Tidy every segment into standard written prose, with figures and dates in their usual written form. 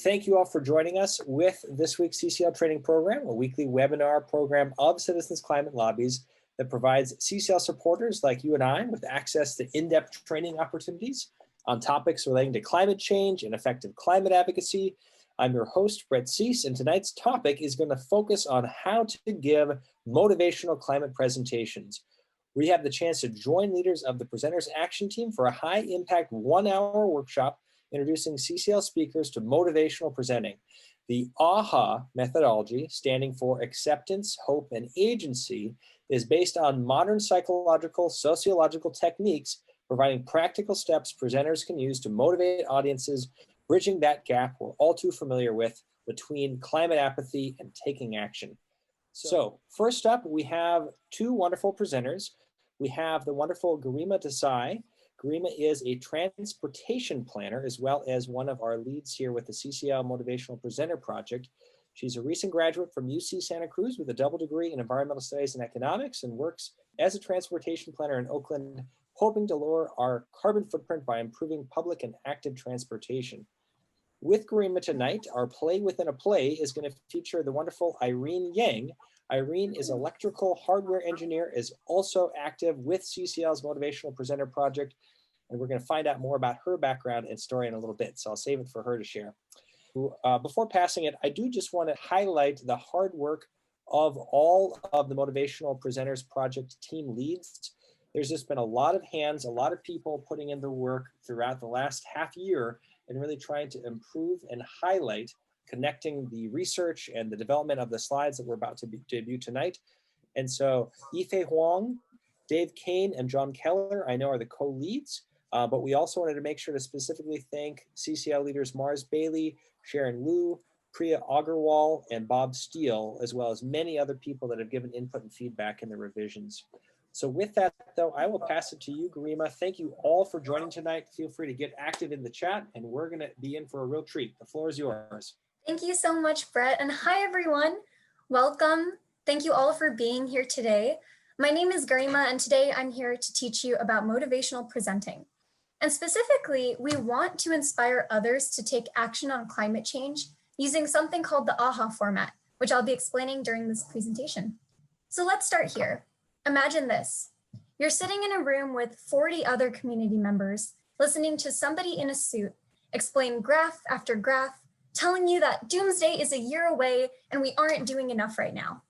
thank you all for joining us with this week's CCL training program, a weekly webinar program of Citizens Climate Lobbies that provides CCL supporters like you and I with access to in-depth training opportunities on topics relating to climate change and effective climate advocacy. I'm your host, Brett Cease, and tonight's topic is going to focus on how to give motivational climate presentations. We have the chance to join leaders of the Presenters Action Team for a high-impact one-hour workshop introducing CCL speakers to motivational presenting. The AHA methodology, standing for Acceptance, Hope, and Agency, is based on modern psychological-sociological techniques, providing practical steps presenters can use to motivate audiences, bridging that gap we're all too familiar with between climate apathy and taking action. So first up, we have two wonderful presenters. We have the wonderful Garima Desai. Garima is a transportation planner as well as one of our leads here with the CCL Motivational Presenter Project. She's a recent graduate from UC Santa Cruz with a double degree in environmental studies and economics and works as a transportation planner in Oakland, hoping to lower our carbon footprint by improving public and active transportation. With Garima tonight, our play within a play is going to feature the wonderful Irene Yang. Irene is electrical hardware engineer, is also active with CCL's Motivational Presenter Project, and we're going to find out more about her background and story in a little bit, so I'll save it for her to share. Before passing it, I do just want to highlight the hard work of all of the Motivational Presenters Project team leads. There's just been a lot of hands, a lot of people putting in the work throughout the last half year and really trying to improve and highlight connecting the research and the development of the slides that we're about to debut tonight. And so Yifei Huang, Dave Kane, and John Keller, I know are the co-leads, but we also wanted to make sure to specifically thank CCL leaders Mars Bailey, Sharon Liu, Priya Agarwal, and Bob Steele, as well as many other people that have given input and feedback in the revisions. So with that, though, I will pass it to you, Garima. Thank you all for joining tonight. Feel free to get active in the chat, and we're going to be in for a real treat. The floor is yours. Thank you so much, Brett, and hi, everyone. Welcome. Thank you all for being here today. My name is Garima, and today I'm here to teach you about motivational presenting. And specifically, we want to inspire others to take action on climate change using something called the AHA format, which I'll be explaining during this presentation. So let's start here. Imagine this. You're sitting in a room with 40 other community members, listening to somebody in a suit explain graph after graph, telling you that doomsday is a year away and we aren't doing enough right now.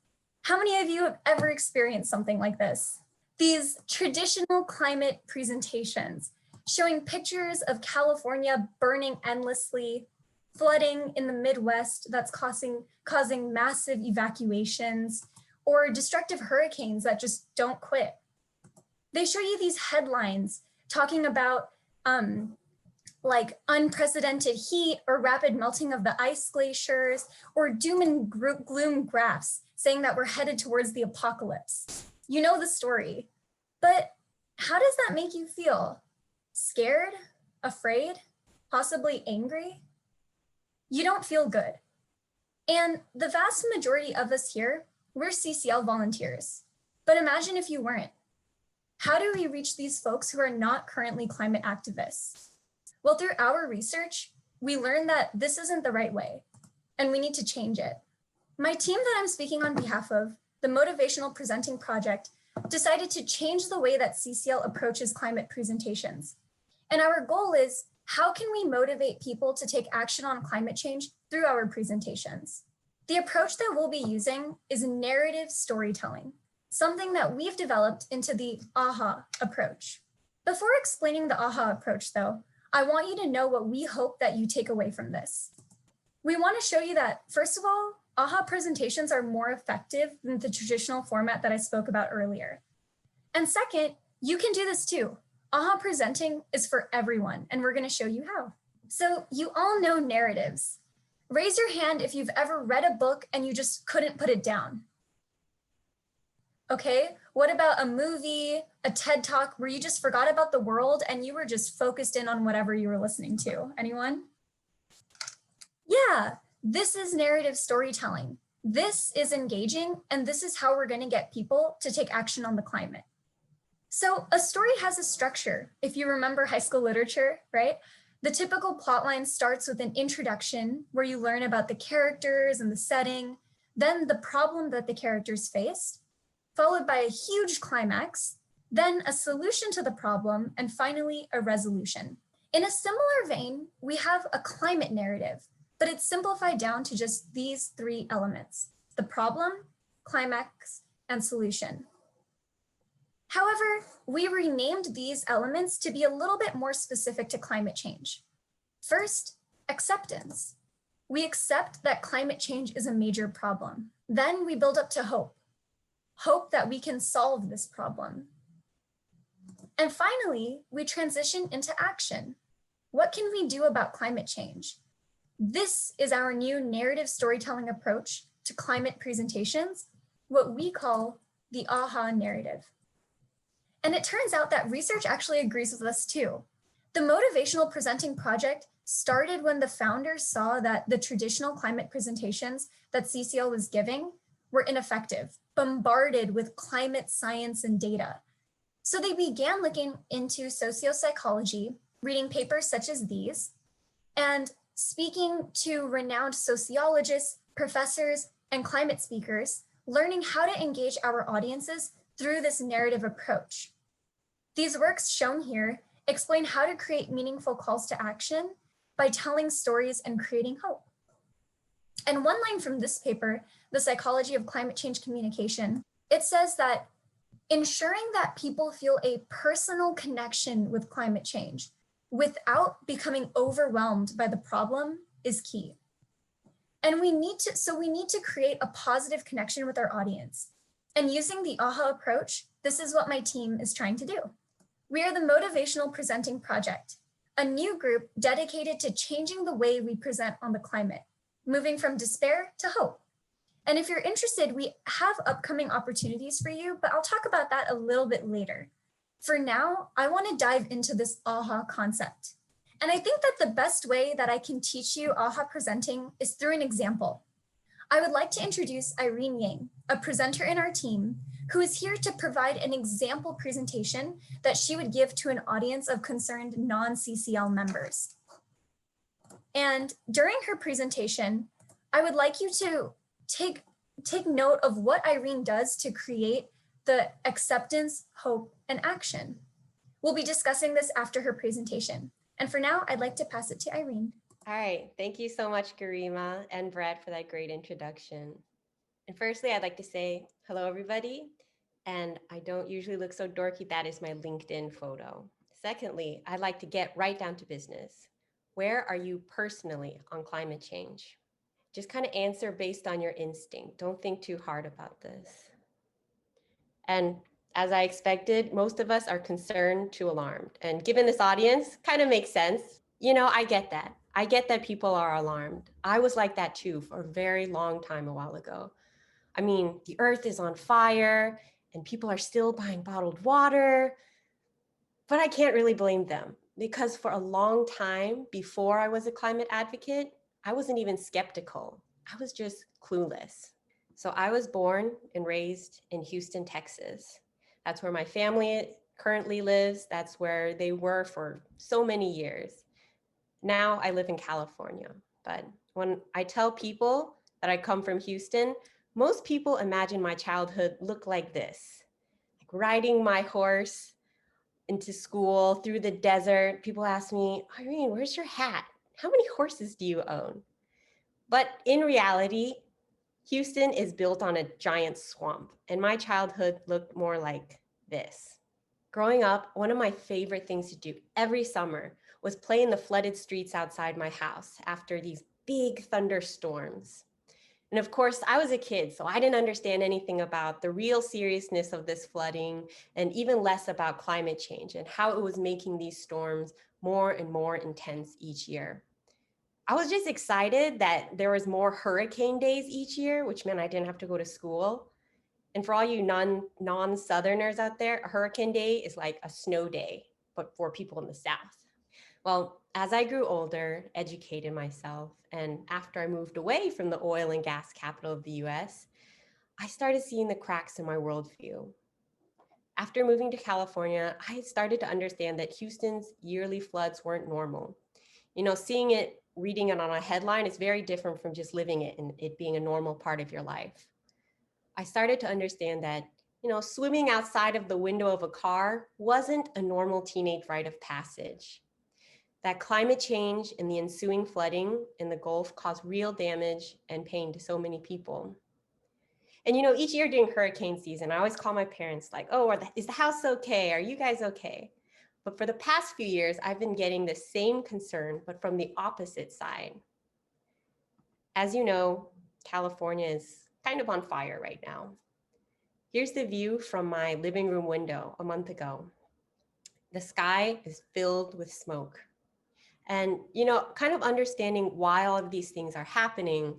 How many of you have ever experienced something like this? These traditional climate presentations showing pictures of California burning endlessly, flooding in the Midwest that's causing massive evacuations, or destructive hurricanes that just don't quit. They show you these headlines talking about like unprecedented heat or rapid melting of the ice glaciers, or doom and gloom graphs saying that we're headed towards the apocalypse. You know the story, but how does that make you feel? Scared? Afraid? Possibly angry? You don't feel good. And the vast majority of us here, we're CCL volunteers. But imagine if you weren't. How do we reach these folks who are not currently climate activists? Well, through our research, we learned that this isn't the right way, and we need to change it. My team that I'm speaking on behalf of, the Motivational Presenting Project, decided to change the way that CCL approaches climate presentations. And our goal is, how can we motivate people to take action on climate change through our presentations? The approach that we'll be using is narrative storytelling, something that we've developed into the AHA approach. Before explaining the AHA approach, though, I want you to know what we hope that you take away from this. We want to show you that, first of all, AHA presentations are more effective than the traditional format that I spoke about earlier. And second, you can do this too. AHA presenting is for everyone, and we're going to show you how. So you all know narratives. Raise your hand if you've ever read a book and you just couldn't put it down. Okay, what about a movie, a TED Talk where you just forgot about the world and you were just focused in on whatever you were listening to? Anyone? Yeah, this is narrative storytelling. This is engaging, and this is how we're going to get people to take action on the climate. So a story has a structure. If you remember high school literature, right? The typical plotline starts with an introduction where you learn about the characters and the setting, then the problem that the characters faced, followed by a huge climax, then a solution to the problem, and finally a resolution. In a similar vein, we have a climate narrative, but it's simplified down to just these three elements: the problem, climax, and solution. However, we renamed these elements to be a little bit more specific to climate change. First, acceptance. We accept that climate change is a major problem. Then we build up to hope. Hope that we can solve this problem. And finally, we transition into action. What can we do about climate change? This is our new narrative storytelling approach to climate presentations, what we call the AHA narrative. And it turns out that research actually agrees with us too. The Motivational Presenting Project started when the founders saw that the traditional climate presentations that CCL was giving were ineffective, bombarded with climate science and data. So they began looking into sociopsychology, reading papers such as these, and speaking to renowned sociologists, professors, and climate speakers, learning how to engage our audiences through this narrative approach. These works shown here explain how to create meaningful calls to action by telling stories and creating hope. And one line from this paper, The Psychology of Climate Change Communication, it says that ensuring that people feel a personal connection with climate change without becoming overwhelmed by the problem is key. And we need to create a positive connection with our audience. And using the AHA approach, this is what my team is trying to do. We are the Motivational Presenting Project, a new group dedicated to changing the way we present on the climate, moving from despair to hope. And if you're interested, we have upcoming opportunities for you, but I'll talk about that a little bit later. For now, I want to dive into this AHA concept. And I think that the best way that I can teach you AHA presenting is through an example. I would like to introduce Irene Yang, a presenter in our team, who is here to provide an example presentation that she would give to an audience of concerned non-CCL members. And during her presentation, I would like you to take note of what Irene does to create the acceptance, hope, and action. We'll be discussing this after her presentation. And for now, I'd like to pass it to Irene. All right, thank you so much, Garima and Brad, for that great introduction. And firstly, I'd like to say hello, everybody. And I don't usually look so dorky. That is my LinkedIn photo. Secondly, I'd like to get right down to business. Where are you personally on climate change? Just kind of answer based on your instinct. Don't think too hard about this. And as I expected, most of us are concerned to alarmed. And given this audience, kind of makes sense. You know, I get that. I get that people are alarmed. I was like that too for a very long time a while ago. I mean, the earth is on fire and people are still buying bottled water, but I can't really blame them because for a long time before I was a climate advocate, I wasn't even skeptical. I was just clueless. So I was born and raised in Houston, Texas. That's where my family currently lives. That's where they were for so many years. Now I live in California, but when I tell people that I come from Houston, most people imagine my childhood looked like this, like riding my horse into school through the desert. People ask me, Irene, where's your hat? How many horses do you own? But in reality, Houston is built on a giant swamp, and my childhood looked more like this. Growing up, one of my favorite things to do every summer was play in the flooded streets outside my house after these big thunderstorms. And of course, I was a kid, so I didn't understand anything about the real seriousness of this flooding and even less about climate change and how it was making these storms more and more intense each year. I was just excited that there was more hurricane days each year, which meant I didn't have to go to school. And for all you non-Southerners out there, a hurricane day is like a snow day, but for people in the South. Well, as I grew older, educated myself, and after I moved away from the oil and gas capital of the US, I started seeing the cracks in my worldview. After moving to California, I started to understand that Houston's yearly floods weren't normal. Seeing it, reading it on a headline is very different from just living it and it being a normal part of your life. I started to understand that, swimming outside of the window of a car wasn't a normal teenage rite of passage. That climate change and the ensuing flooding in the Gulf caused real damage and pain to so many people. And each year during hurricane season, I always call my parents like, oh, is the house okay? Are you guys okay? But for the past few years, I've been getting the same concern, but from the opposite side. As you know, California is kind of on fire right now. Here's the view from my living room window a month ago. The sky is filled with smoke. And, kind of understanding why all of these things are happening,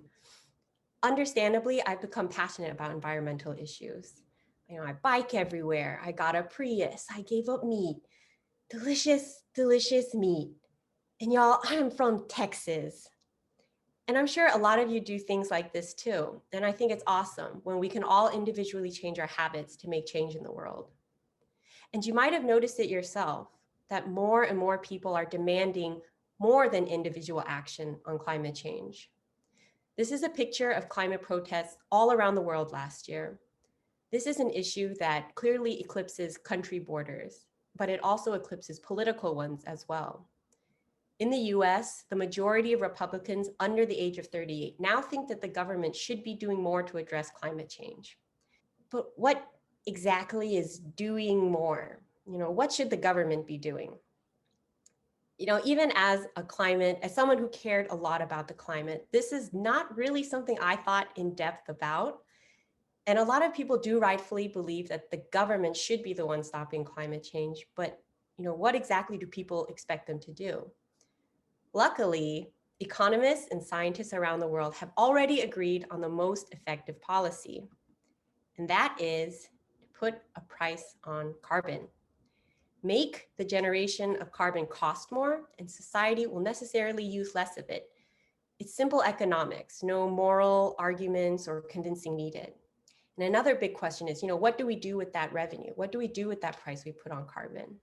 understandably, I've become passionate about environmental issues. I bike everywhere. I got a Prius. I gave up meat. Delicious, delicious meat. And y'all, I'm from Texas. And I'm sure a lot of you do things like this too. And I think it's awesome when we can all individually change our habits to make change in the world. And you might have noticed it yourself, that more and more people are demanding more than individual action on climate change. This is a picture of climate protests all around the world last year. This is an issue that clearly eclipses country borders, but it also eclipses political ones as well. In the US, the majority of Republicans under the age of 38 now think that the government should be doing more to address climate change. But what exactly is doing more? What should the government be doing? Even as someone who cared a lot about the climate, this is not really something I thought in depth about. And a lot of people do rightfully believe that the government should be the one stopping climate change, but what exactly do people expect them to do? Luckily, economists and scientists around the world have already agreed on the most effective policy, and that is to put a price on carbon. Make the generation of carbon cost more, and society will necessarily use less of it. It's simple economics, no moral arguments or convincing needed. And another big question is, what do we do with that revenue? What do we do with that price we put on carbon?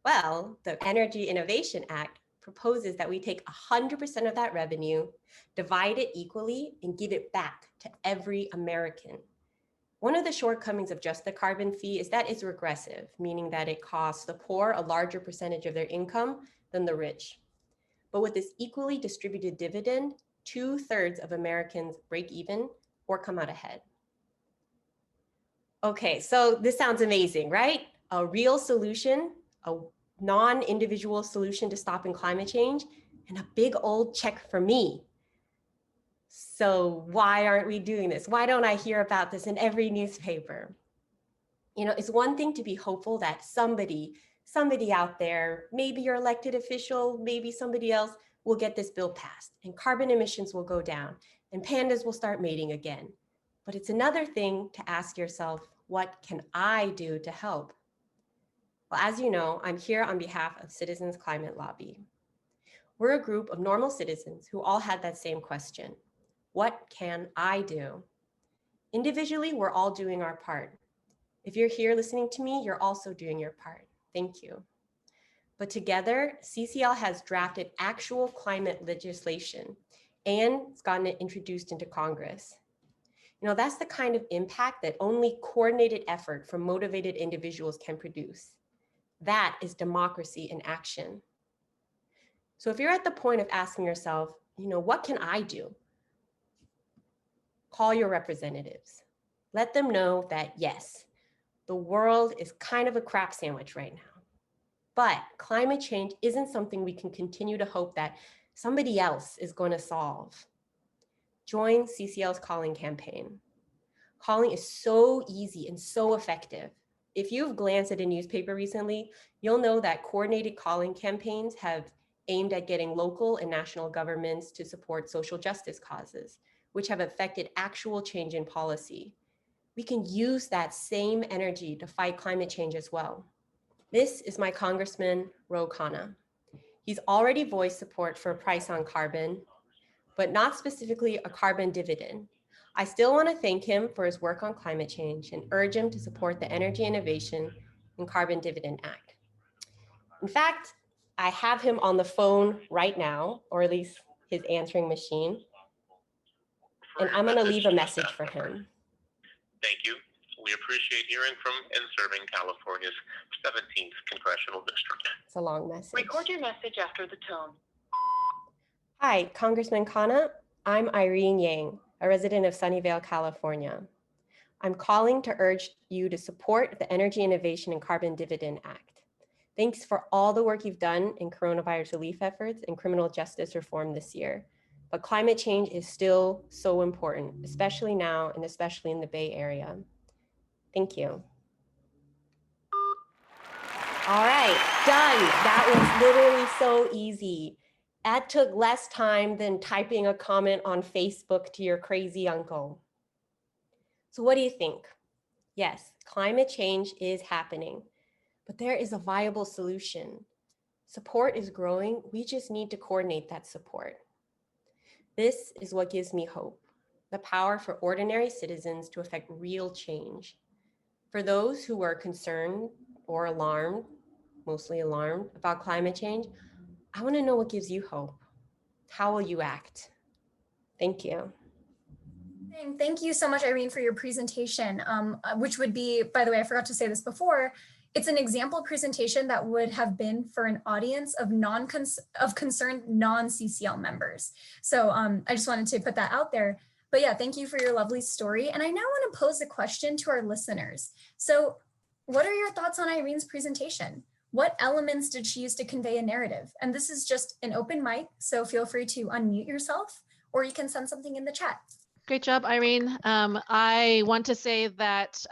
Well, the Energy Innovation Act proposes that we take 100% of that revenue, divide it equally, and give it back to every American. One of the shortcomings of just the carbon fee is that it's regressive, meaning that it costs the poor a larger percentage of their income than the rich. But with this equally distributed dividend, 2/3 of Americans break even or come out ahead. Okay, so this sounds amazing, right? A real solution, a non-individual solution to stopping climate change, and a big old check for me. So why aren't we doing this? Why don't I hear about this in every newspaper? It's one thing to be hopeful that somebody out there, maybe your elected official, maybe somebody else, will get this bill passed and carbon emissions will go down and pandas will start mating again. But it's another thing to ask yourself, what can I do to help? Well, as you know, I'm here on behalf of Citizens Climate Lobby. We're a group of normal citizens who all had that same question. What can I do? Individually, we're all doing our part. If you're here listening to me, you're also doing your part. Thank you. But together, CCL has drafted actual climate legislation and it's gotten it introduced into Congress. That's the kind of impact that only coordinated effort from motivated individuals can produce. That is democracy in action. So if you're at the point of asking yourself, what can I do? Call your representatives. Let them know that yes, the world is kind of a crap sandwich right now. But climate change isn't something we can continue to hope that somebody else is going to solve. Join CCL's calling campaign. Calling is so easy and so effective. If you've glanced at a newspaper recently, you'll know that coordinated calling campaigns have aimed at getting local and national governments to support social justice causes, which have affected actual change in policy. We can use that same energy to fight climate change as well. This is my Congressman, Ro Khanna. He's already voiced support for a price on carbon, but not specifically a carbon dividend. I still want to thank him for his work on climate change and urge him to support the Energy Innovation and Carbon Dividend Act. In fact, I have him on the phone right now, or at least his answering machine. And I'm going to leave a message for him. Thank you. We appreciate hearing from and serving California's 17th Congressional District. It's a long message. Record your message after the tone. Hi, Congressman Khanna. I'm Irene Yang, a resident of Sunnyvale, California. I'm calling to urge you to support the Energy Innovation and Carbon Dividend Act. Thanks for all the work you've done in coronavirus relief efforts and criminal justice reform this year. But climate change is still so important, especially now and especially in the Bay Area. Thank you. All right, done. That was literally so easy. That took less time than typing a comment on Facebook to your crazy uncle. So what do you think? Yes, climate change is happening, but there is a viable solution. Support is growing. We just need to coordinate that support. This is what gives me hope, the power for ordinary citizens to affect real change. For those who are concerned or alarmed, mostly alarmed about climate change, I want to know what gives you hope. How will you act? Thank you. Thank you so much, Irene, for your presentation, which would be, by the way, I forgot to say this before, it's an example presentation that would have been for an audience of concerned non-CCL members. So I just wanted to put that out there. But yeah, thank you for your lovely story. And I now want to pose a question to our listeners. So what are your thoughts on Irene's presentation? What elements did she use to convey a narrative? And this is just an open mic, so feel free to unmute yourself, or you can send something in the chat. Great job, Irene. I want to say that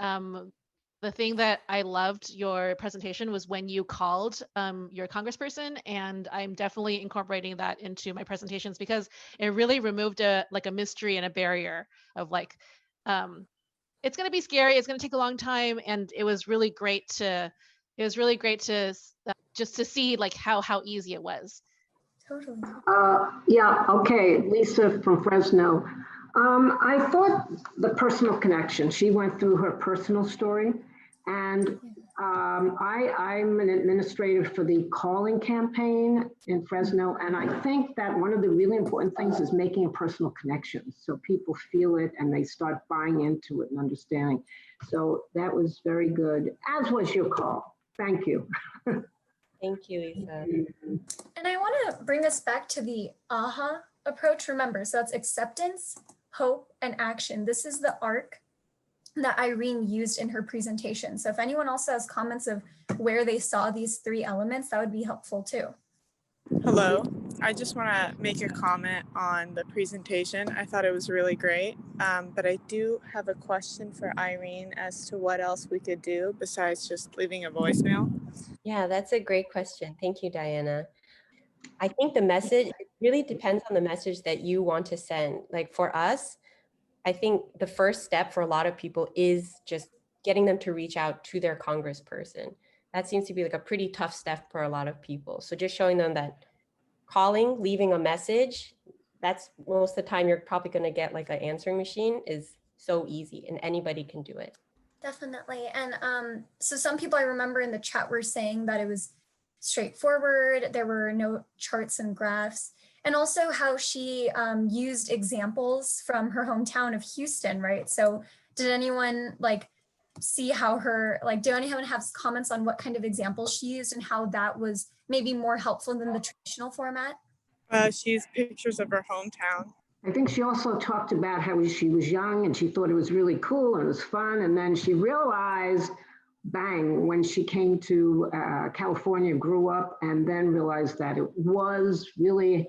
the thing that I loved your presentation was when you called your congressperson, and I'm definitely incorporating that into my presentations because it really removed a mystery and a barrier of it's going to be scary, it's going to take a long time, and it was really great to just to see how easy it was. Totally. Yeah, okay, Lisa from Fresno. I thought the personal connection, she went through her personal story, and I'm an administrator for the calling campaign in Fresno, and I think that one of the really important things is making a personal connection so people feel it and they start buying into it and understanding. So that was very good, as was your call. Thank you. Thank you, Lisa. And I want to bring us back to the AHA approach. Remember, so that's acceptance, hope, and action. This is the arc that Irene used in her presentation. So if anyone also has comments of where they saw these three elements, that would be helpful too. Hello, I just want to make a comment on the presentation. I thought it was really great, but I do have a question for Irene as to what else we could do besides just leaving a voicemail. Yeah, that's a great question. Thank you, Diana. I think the message, it really depends on the message that you want to send. Like for us, I think the first step for a lot of people is just getting them to reach out to their congressperson. That seems to be a pretty tough step for a lot of people. So just showing them that calling, leaving a message, that's most of the time you're probably going to get an answering machine is so easy and anybody can do it. Definitely. And so some people I remember in the chat were saying that it was straightforward, there were no charts and graphs, and also how she used examples from her hometown of Houston, right? So did anyone see how do anyone have comments on what kind of examples she used and how that was maybe more helpful than the traditional format? She used pictures of her hometown. I think she also talked about how she was young and she thought it was really cool and it was fun. And then she realized, bang, when she came to California, grew up, and then realized that it was really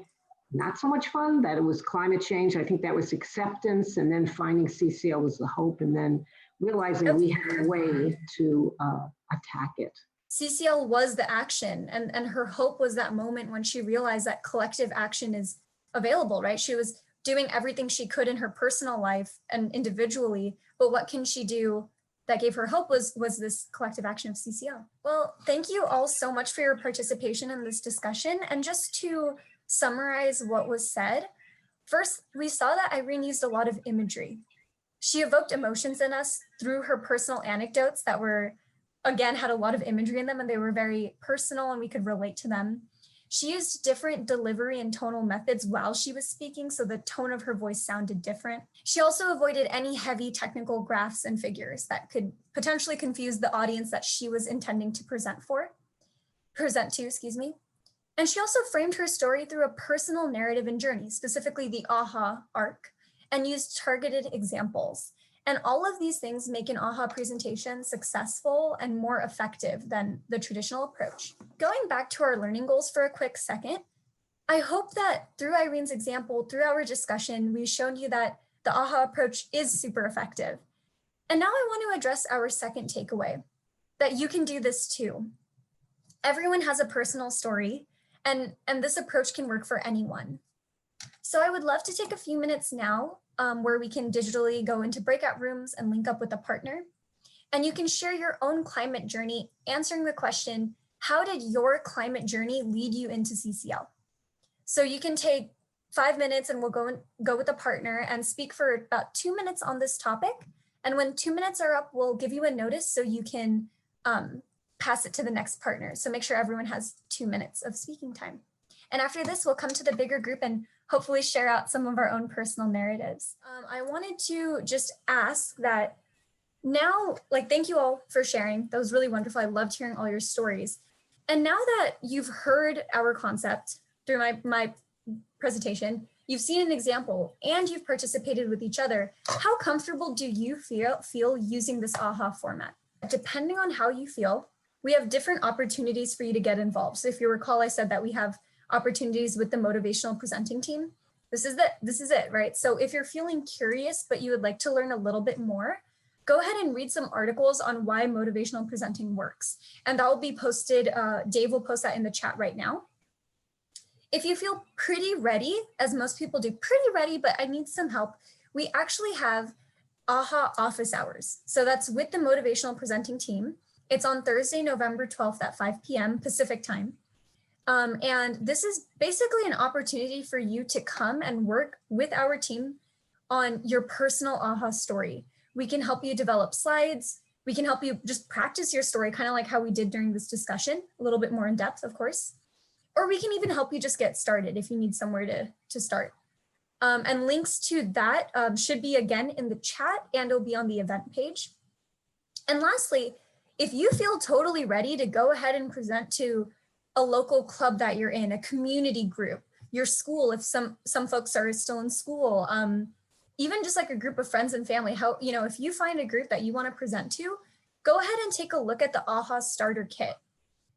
not so much fun, that it was climate change. I think that was acceptance, and then finding CCL was the hope, and then realizing we had a way to attack it. CCL was the action, and her hope was that moment when she realized that collective action is available, right? She was doing everything she could in her personal life and individually, but what can she do that gave her hope was this collective action of CCL. Well, thank you all so much for your participation in this discussion. And just to summarize what was said, first, we saw that Irene used a lot of imagery. She evoked emotions in us through her personal anecdotes that were, again, had a lot of imagery in them, and they were very personal and we could relate to them. She used different delivery and tonal methods while she was speaking, so the tone of her voice sounded different. She also avoided any heavy technical graphs and figures that could potentially confuse the audience that she was intending to present to, excuse me. And she also framed her story through a personal narrative and journey, specifically the AHA arc, and used targeted examples. And all of these things make an AHA presentation successful and more effective than the traditional approach. Going back to our learning goals for a quick second, I hope that through Irene's example, through our discussion, we've shown you that the AHA approach is super effective. And now I want to address our second takeaway, that you can do this too. Everyone has a personal story, and this approach can work for anyone. So I would love to take a few minutes now where we can digitally go into breakout rooms and link up with a partner. And you can share your own climate journey, answering the question, how did your climate journey lead you into CCL? So you can take 5 minutes and we'll go with a partner and speak for about 2 minutes on this topic. And when 2 minutes are up, we'll give you a notice so you can pass it to the next partner. So make sure everyone has 2 minutes of speaking time. And after this, we'll come to the bigger group and hopefully share out some of our own personal narratives. I wanted to just ask that now, thank you all for sharing. That was really wonderful. I loved hearing all your stories. And now that you've heard our concept through my presentation, you've seen an example and you've participated with each other, how comfortable do you feel using this AHA format? Depending on how you feel, we have different opportunities for you to get involved. So if you recall, I said that we have opportunities with the motivational presenting team. This is it, right? So if you're feeling curious, but you would like to learn a little bit more, go ahead and read some articles on why motivational presenting works. And that will be posted, Dave will post that in the chat right now. If you feel pretty ready, as most people do, pretty ready, but I need some help, we actually have AHA office hours. So that's with the motivational presenting team. It's on Thursday, November 12th at 5 p.m. Pacific time. And this is basically an opportunity for you to come and work with our team on your personal AHA story. We can help you develop slides. We can help you just practice your story, kind of like how we did during this discussion, a little bit more in depth, of course. Or we can even help you just get started if you need somewhere to start. And links to that should be again in the chat, and it'll be on the event page. And lastly, if you feel totally ready to go ahead and present to a local club that you're in, a community group, your school, if some folks are still in school, even just like a group of friends and family, if you find a group that you want to present to, go ahead and take a look at the AHA starter kit.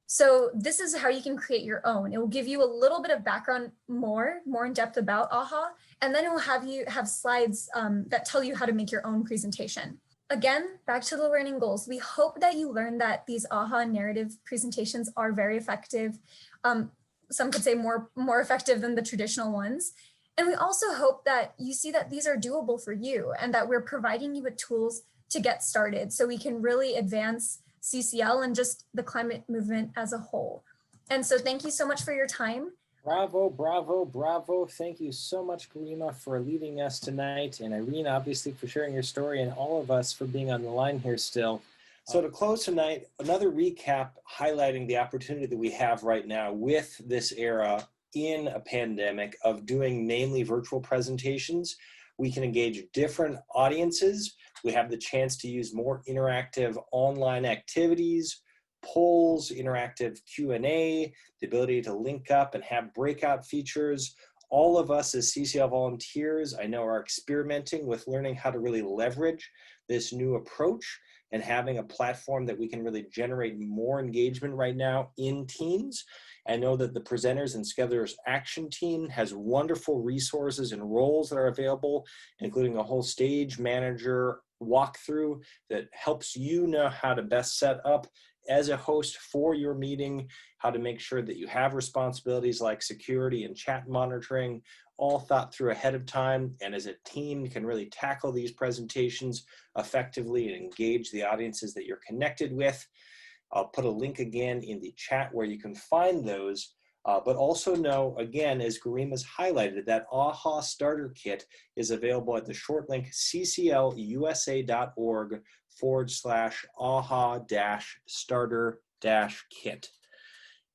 So this is how you can create your own. It will give you a little bit of background more in depth about AHA, and then it will have you have slides that tell you how to make your own presentation. Again, back to the learning goals. We hope that you learned that these AHA narrative presentations are very effective. Some could say more effective than the traditional ones. And we also hope that you see that these are doable for you and that we're providing you with tools to get started so we can really advance CCL and just the climate movement as a whole. And so thank you so much for your time. Bravo, bravo, bravo. Thank you so much, Garima, for leading us tonight, and Irene, obviously, for sharing your story, and all of us for being on the line here still. So to close tonight, another recap highlighting the opportunity that we have right now with this era in a pandemic of doing mainly virtual presentations. We can engage different audiences. We have the chance to use more interactive online activities, polls, interactive Q&A, the ability to link up and have breakout features. All of us as CCL volunteers, I know, are experimenting with learning how to really leverage this new approach and having a platform that we can really generate more engagement right now in teams. I know that the presenters and Schedulers Action Team has wonderful resources and roles that are available, including a whole stage manager walkthrough that helps you know how to best set up as a host for your meeting, how to make sure that you have responsibilities like security and chat monitoring, all thought through ahead of time. And as a team, you can really tackle these presentations effectively and engage the audiences that you're connected with. I'll put a link again in the chat where you can find those. But also know, again, as Garima's highlighted, that AHA Starter Kit is available at the short link cclusa.org/AHA-starter-kit.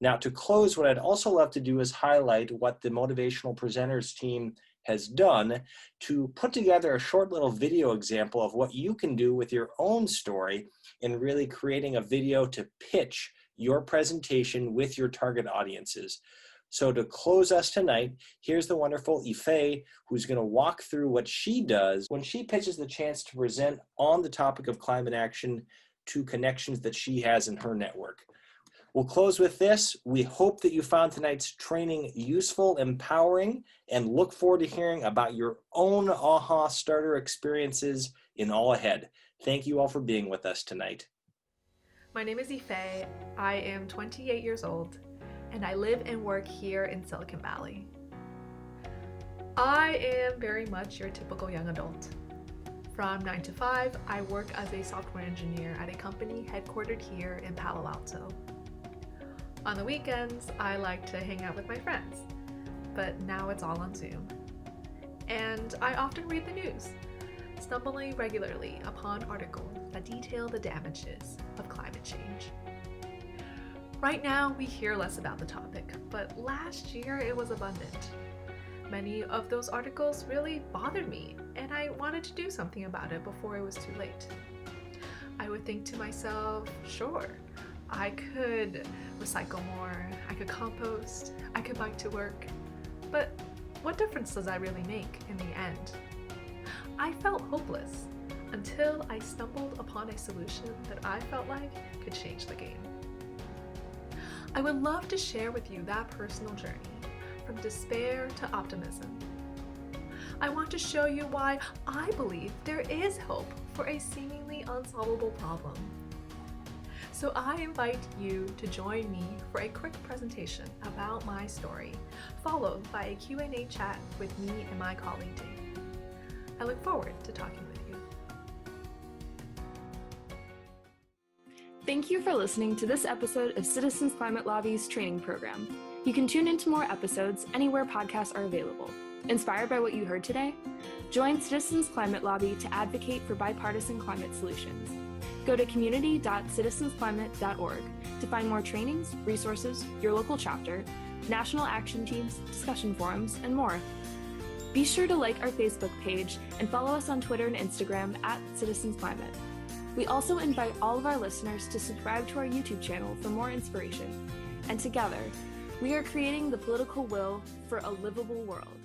Now, to close, what I'd also love to do is highlight what the Motivational Presenters team has done to put together a short little video example of what you can do with your own story in really creating a video to pitch your presentation with your target audiences. So to close us tonight, here's the wonderful Ife, who's going to walk through what she does when she pitches the chance to present on the topic of climate action to connections that she has in her network. We'll close with this. We hope that you found tonight's training useful, empowering, and look forward to hearing about your own AHA starter experiences in all ahead. Thank you all for being with us tonight. My name is Ife. I am 28 years old, and I live and work here in Silicon Valley. I am very much your typical young adult. From 9 to 5, I work as a software engineer at a company headquartered here in Palo Alto. On the weekends, I like to hang out with my friends, but now it's all on Zoom. And I often read the news, stumbling regularly upon articles that detail the damages of climate change. Right now, we hear less about the topic, but last year it was abundant. Many of those articles really bothered me, and I wanted to do something about it before it was too late. I would think to myself, sure, I could recycle more, I could compost, I could bike to work, but what difference does that really make in the end? I felt hopeless until I stumbled upon a solution that I felt like could change the game. I would love to share with you that personal journey from despair to optimism. I want to show you why I believe there is hope for a seemingly unsolvable problem. So I invite you to join me for a quick presentation about my story, followed by a Q&A chat with me and my colleague Dave. I look forward to talking with you. Thank you for listening to this episode of Citizens Climate Lobby's training program. You can tune into more episodes anywhere podcasts are available. Inspired by what you heard today? Join Citizens Climate Lobby to advocate for bipartisan climate solutions. Go to community.citizensclimate.org to find more trainings, resources, your local chapter, national action teams, discussion forums, and more. Be sure to like our Facebook page and follow us on Twitter and Instagram @CitizensClimate. We also invite all of our listeners to subscribe to our YouTube channel for more inspiration. And together, we are creating the political will for a livable world.